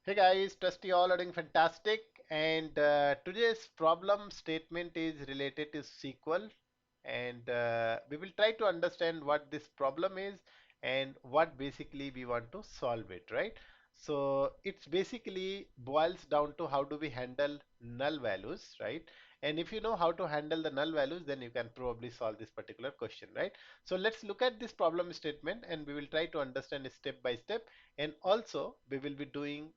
Hey guys, trust you all are doing fantastic. And today's problem statement is related to SQL, and we will try to understand what this problem is and what basically we want to solve it, right? So it's basically boils down to how do we handle null values, right? And if you know how to handle the null values, then you can probably solve this particular question, right? So let's look at this problem statement and we will try to understand it step by step. And also we will be doing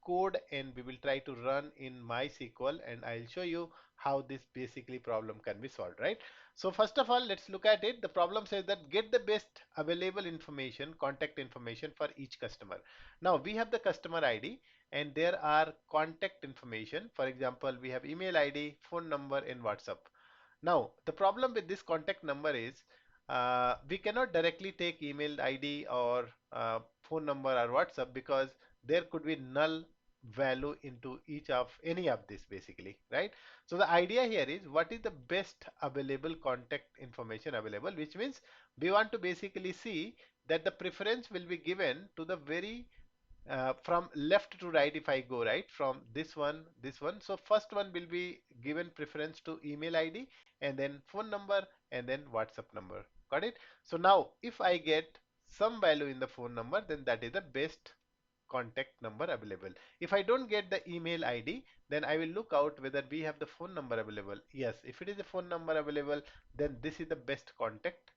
code and we will try to run in MySQL, and I'll show you how this basically problem can be solved, right? So first of all, let's look at it. The problem says that get the best available information, contact information for each customer. Now we have the customer ID and there are contact information. For example, we have email ID, phone number and WhatsApp. Now, the problem with this contact number is we cannot directly take email ID or phone number or WhatsApp because there could be null value into each of any of this basically, right? So the idea here is what is the best available contact information available, which means we want to basically see that the preference will be given to the very from left to right. If I go right from this one, so first one will be given preference to email ID and then phone number and then WhatsApp number. Got it? So now if I get some value in the phone number, then that is the best contact number available. If I don't get the email ID, then I will look out whether we have the phone number available. Yes, if it is a phone number available, then this is the best contact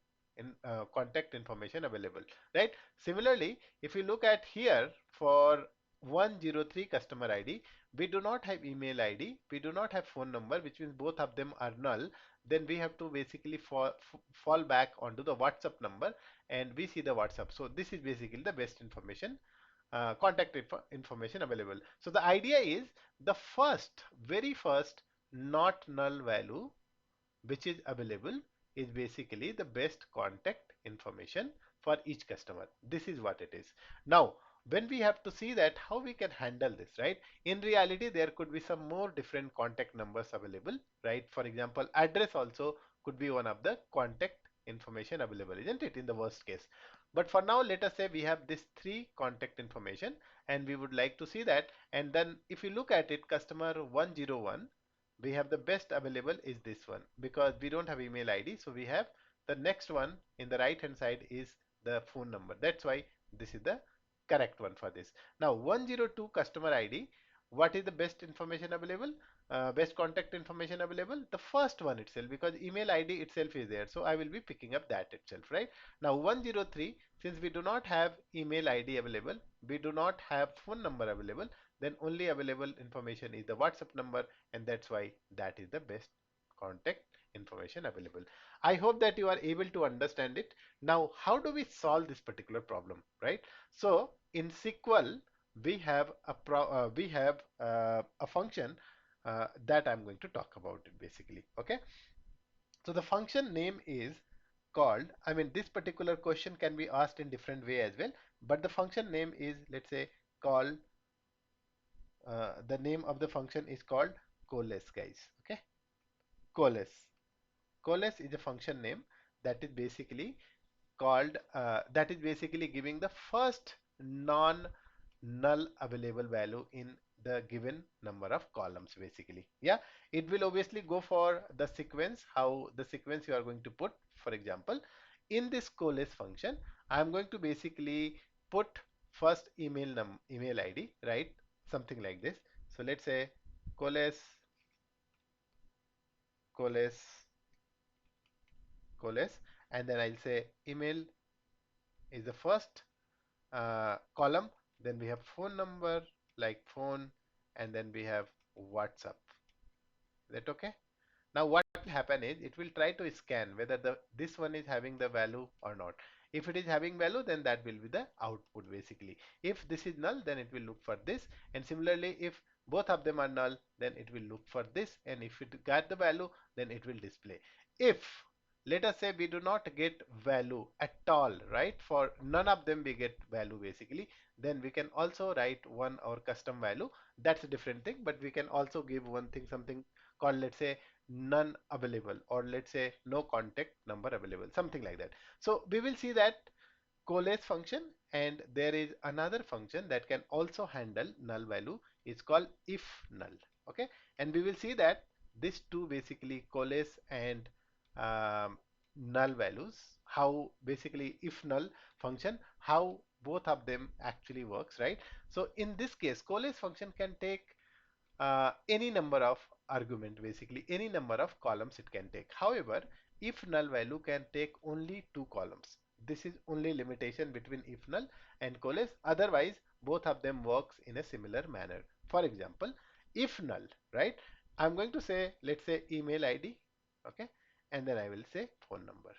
information available, right? Similarly, if you look at here for 103 customer ID, we do not have email ID, we do not have phone number, which means both of them are null. Then we have to basically fall back onto the WhatsApp number and we see the WhatsApp. So this is basically the best contact information available. So the idea is the very first not null value which is available is basically the best contact information for each customer. This is what it is. Now, when we have to see that how we can handle this, right? In reality, there could be some more different contact numbers available, right? For example, address also could be one of the contact information available, isn't it, in the worst case? But for now, let us say we have this three contact information and we would like to see that. And then if you look at it, customer 101, we have the best available is this one because we don't have email ID. So we have the next one in the right hand side is the phone number. That's why this is the correct one for this. Now 102 customer ID, what is the best information available? Best contact information available? The first one itself, because email ID itself is there. So I will be picking up that itself, right? Now 103, since we do not have email ID available, we do not have phone number available, then only available information is the WhatsApp number, and that's why that is the best contact information available. I hope that you are able to understand it. Now, how do we solve this particular problem, right? So in SQL, we have a function that I'm going to talk about it basically. Okay, so the function name is called, I mean, this particular question can be asked in different way as well, but the function name is, let's say, called the name of the function is called COALESCE, guys. Okay, COALESCE. COALESCE is a function name that is basically that is basically giving the first non-null available value in the given number of columns basically. Yeah, it will obviously go for the sequence, how the sequence you are going to put. For example, in this COALESCE function, I am going to basically put first email ID, right? Something like this. So let's say COALESCE, COALESCE, COALESCE, and then I'll say email is the first column. Then we have phone number like phone, and then we have WhatsApp. Is that okay? Now what will happen is it will try to scan whether this one is having the value or not. If it is having value, then that will be the output basically. If this is null, then it will look for this, and similarly if both of them are null, then it will look for this, and if it got the value, then it will display. If let us say we do not get value at all, right, for none of them we get value basically, then we can also write one our custom value. That's a different thing, but we can also give one thing, something called, let's say, none available, or let's say no contact number available, something like that. So we will see that COALESCE function, and there is another function that can also handle null value. It's called if null. Okay, and we will see that these two basically COALESCE and null values, how basically if null function, how both of them actually works, right? So in this case, COALESCE function can take any number of argument, basically any number of columns it can take. However, if null value can take only two columns. This is only limitation between if null and COALESCE. Otherwise, both of them works in a similar manner. For example, if null, right? I'm going to say, let's say email ID, okay, and then I will say phone number.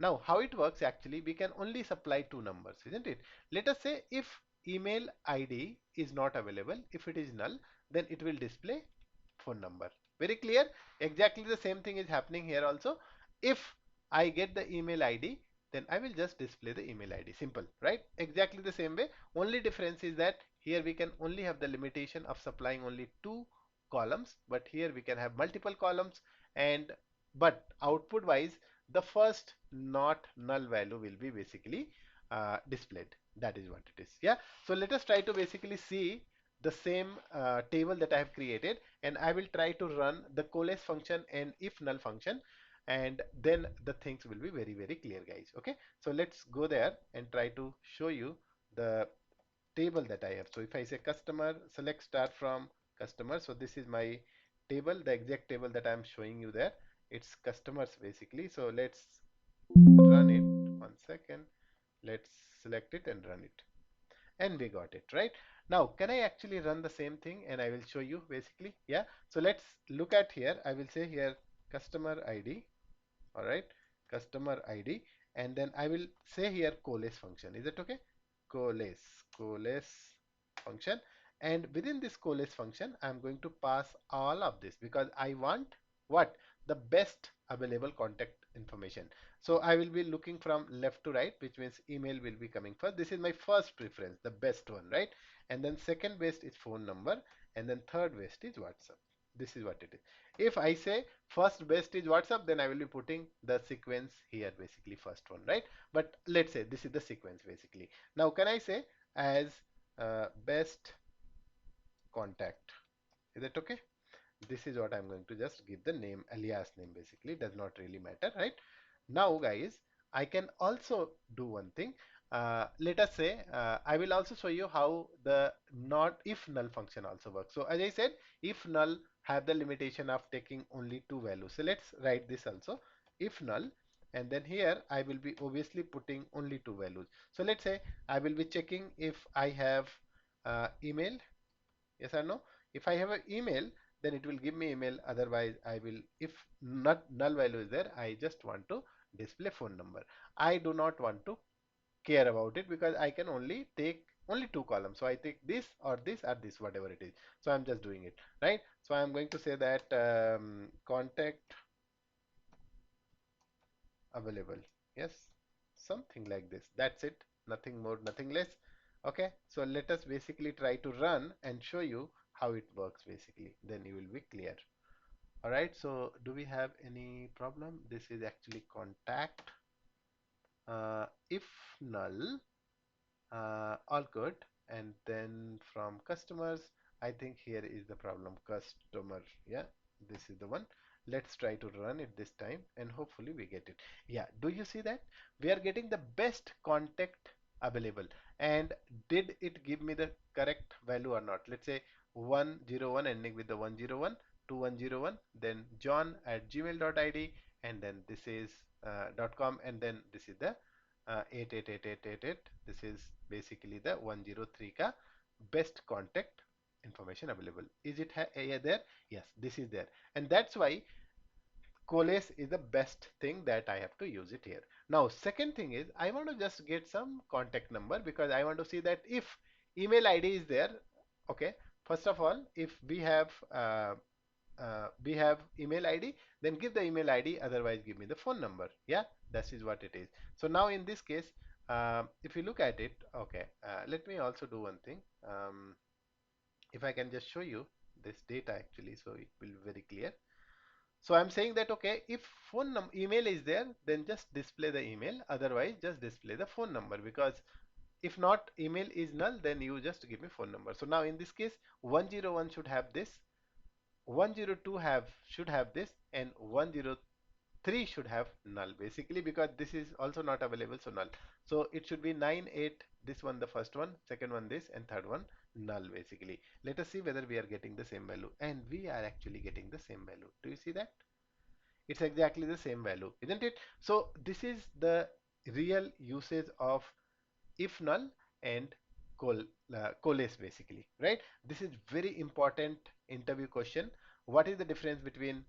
Now, how it works actually, we can only supply two numbers, isn't it? Let us say if email ID is not available, if it is null, then it will display phone number. Very clear? Exactly the same thing is happening here also. If I get the email ID, then I will just display the email ID. Simple, right? Exactly the same way. Only difference is that here we can only have the limitation of supplying only two columns, but here we can have multiple columns, and but output wise the first not null value will be basically displayed. That is what it is. Yeah. So let us try to basically see the same table that I have created, and I will try to run the COALESCE function and if null function, and then the things will be very clear, guys. Okay. So let's go there and try to show you the table that I have. So if I say customer, select start from customer. So this is my table, the exact table that I'm showing you there. It's customers basically. So let's run it. One second. Let's select it and run it. And we got it, right? Now, can I actually run the same thing and I will show you basically? Yeah. So let's look at here. I will say here customer ID. All right. Customer ID. And then I will say here COALESCE function. Is it okay? COALESCE function, and within this COALESCE function I'm going to pass all of this because I want what, the best available contact information. So I will be looking from left to right, which means email will be coming first. This is my first preference, the best one, right? And then second best is phone number, and then third best is WhatsApp. This is what it is. If I say first best is WhatsApp, then I will be putting the sequence here, basically first one, right? But let's say this is the sequence basically. Now can I say as best contact? Is that okay? This is what I'm going to just give the name, alias name, basically does not really matter, right? Now guys, I can also do one thing. Let us say I will also show you how the not if null function also works. So as I said, if null have the limitation of taking only two values. So let's write this also, if null, and then here I will be obviously putting only two values. So let's say I will be checking if I have email, yes or no. If I have an email, then it will give me email. Otherwise I will, if not null value is there, I just want to display phone number. I do not want to care about it because I can only take only two columns. So I take this or this or this, whatever it is. So I'm just doing it, right? So I'm going to say that contact available, yes, something like this. That's it, nothing more, nothing less. Okay, so let us basically try to run and show you how it works basically, then you will be clear. All right, so do we have any problem? This is actually contact if null, all good. And then from customers, I think here is the problem, customer. Yeah, this is the one. Let's try to run it this time and hopefully we get it. Yeah, do you see that we are getting the best contact available? And did it give me the correct value or not? Let's say 101 ending with the 101, 2101, then john at gmail.id, and then this is .com, and then this is the 888888. This is basically the 103 ka best contact information available. Is it there? Yes, this is there, and that's why COALESCE is the best thing that I have to use it here. Now second thing is I want to just get some contact number because I want to see that if email ID is there. Okay, first of all, if we have email ID, then give the email ID, otherwise give me the phone number. Yeah, that is what it is. So now in this case, if you look at it, okay, let me also do one thing. If I can just show you this data actually, so it will be very clear. So I'm saying that, okay, if email is there, then just display the email. Otherwise, just display the phone number, because if not email is null, then you just give me phone number. So now in this case, 101 should have this, 102 should have this, and 103 should have null, basically, because this is also not available, so null. So it should be 9, 8, this one the first one, second one this, and third one null, basically. Let us see whether we are getting the same value, and we are actually getting the same value. Do you see that? It's exactly the same value, isn't it? So this is the real usage of if null and coalesce, basically, right? This is very important interview question. What is the difference between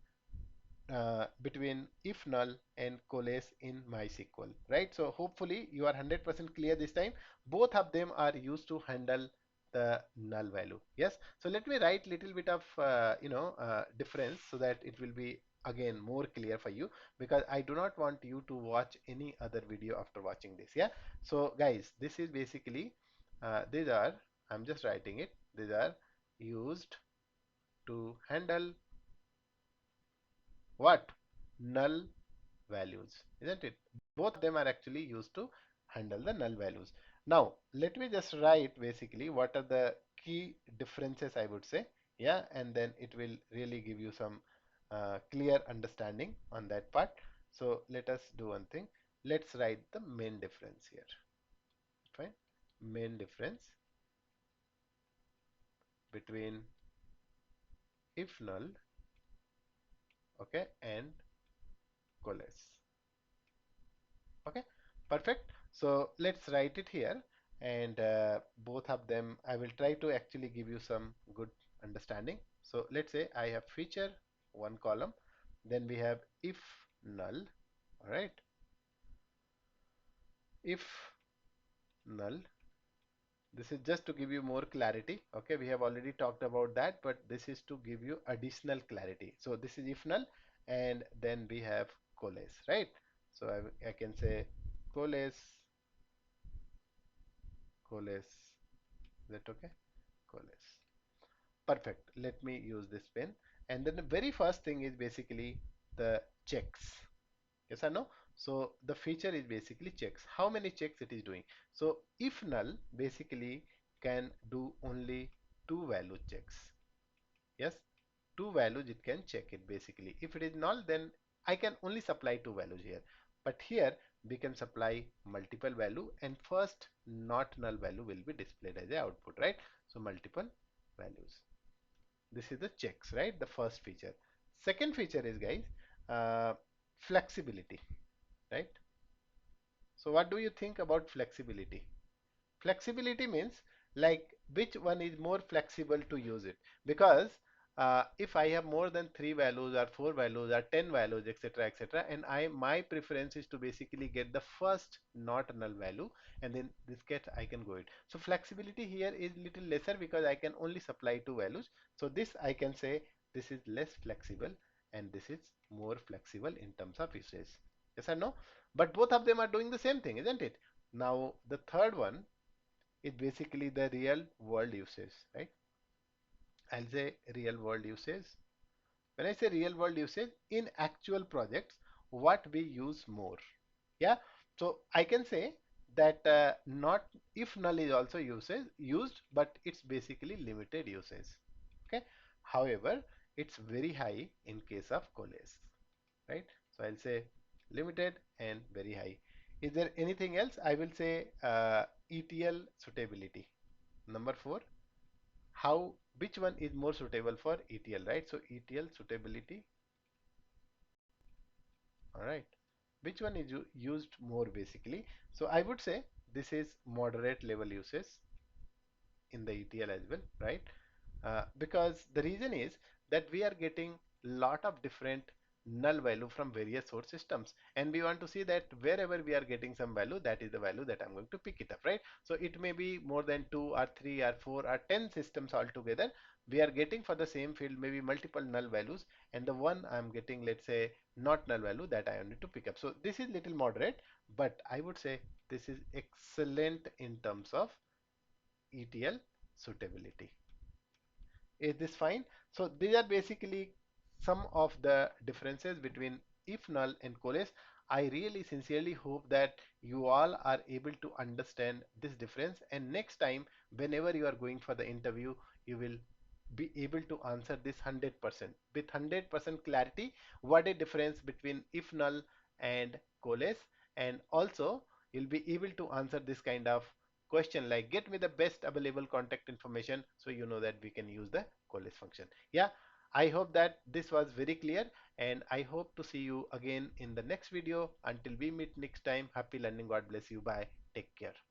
if null and coalesce in MySQL, right? So hopefully you are 100% clear this time. Both of them are used to handle the null value. Yes. So let me write little bit of difference, so that it will be again more clear for you, because I do not want you to watch any other video after watching this. Yeah. So guys, this is basically these are, I'm just writing it, these are used to handle what? Null values, isn't it? Both of them are actually used to handle the null values. Now let me just write basically what are the key differences, I would say. Yeah, and then it will really give you some clear understanding on that part. So let us do one thing. Let's write the main difference here. Fine. Main difference between if null, okay, and coalesce. Okay, perfect. So let's write it here, and both of them I will try to actually give you some good understanding. So let's say I have feature, one column, then we have if null. All right, if null, this is just to give you more clarity. Okay, we have already talked about that, but this is to give you additional clarity. So this is if null, and then we have coalesce, right? So I can say coalesce, coalesce. Is that okay? Coalesce. Perfect. Let me use this pen. And then the very first thing is basically the checks. Yes or no? So the feature is basically checks. How many checks it is doing? So if null basically can do only two value checks. Yes, two values it can check it basically. If it is null, then I can only supply two values here. But here we can supply multiple value, and first not null value will be displayed as the output, right? So multiple values. This is the checks, right? The first feature. Second feature is, guys, uh, flexibility, right? So what do you think about flexibility? Flexibility means like which one is more flexible to use it, because if I have more than three values or four values or 10 values, etc., etc., and my preference is to basically get the first not null value, and then this get I can go it. So flexibility here is little lesser, because I can only supply two values. So this I can say this is less flexible, and this is more flexible in terms of usage. Yes or no? But both of them are doing the same thing, isn't it? Now the third one is basically the real world usage, right? I'll say real world usage. When I say real world usage, in actual projects, what we use more. Yeah. So I can say that not if null is also used, but it's basically limited usage. Okay. However, it's very high in case of coalesce, right? So I'll say limited and very high. Is there anything else? I will say ETL suitability. Number four, how which one is more suitable for ETL, right? So ETL suitability, all right. Which one is used more basically? So I would say this is moderate level usage in the ETL as well, right? Because the reason is that we are getting lot of different null value from various source systems, and we want to see that wherever we are getting some value, that is the value that I'm going to pick it up, right? So it may be more than 2 or 3 or 4 or 10 systems altogether. We are getting for the same field maybe multiple null values, and the one I'm getting, let's say, not null value, that I need to pick up. So this is little moderate, but I would say this is excellent in terms of ETL suitability. Is this fine? So these are basically some of the differences between if null and COALESCE. I really sincerely hope that you all are able to understand this difference, and next time whenever you are going for the interview, you will be able to answer this 100% with 100% clarity, what a difference between if null and COALESCE. And also you'll be able to answer this kind of question like get me the best available contact information, so you know that we can use the COALESCE function. Yeah, I hope that this was very clear, and I hope to see you again in the next video. Until we meet next time, happy learning, God bless you, bye, take care.